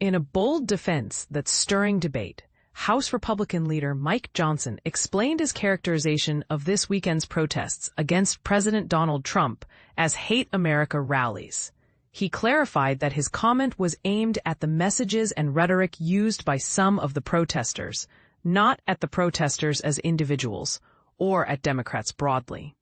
In a bold defense that's stirring debate, House Republican leader Mike Johnson explained his characterization of this weekend's protests against President Donald Trump as hate America rallies. He clarified that his comment was aimed at the messages and rhetoric used by some of the protesters, not at the protesters as individuals, or at Democrats broadly.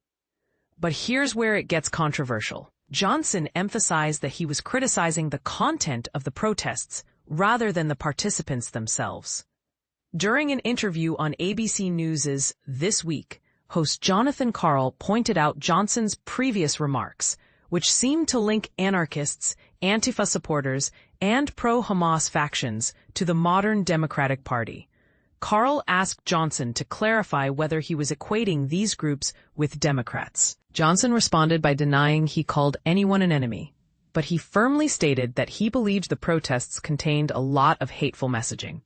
But here's where it gets controversial. Johnson emphasized that he was criticizing the content of the protests rather than the participants themselves. During an interview on ABC News' This Week, host Jonathan Karl pointed out Johnson's previous remarks, which seemed to link anarchists, antifa supporters, and pro-Hamas factions to the modern Democratic Party. Karl asked Johnson to clarify whether he was equating these groups with Democrats. Johnson responded by denying he called anyone an enemy, but he firmly stated that he believed the protests contained a lot of hateful messaging.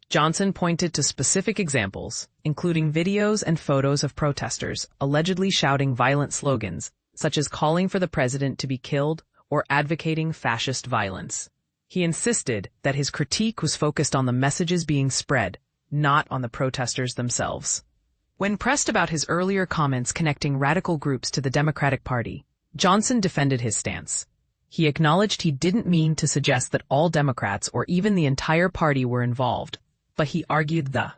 Johnson pointed to specific examples, including videos and photos of protesters allegedly shouting violent slogans, such as calling for the president to be killed or advocating fascist violence. He insisted that his critique was focused on the messages being spread, not on the protesters themselves. When pressed about his earlier comments connecting radical groups to the Democratic Party, Johnson defended his stance. He acknowledged he didn't mean to suggest that all Democrats or even the entire party were involved, but he argued the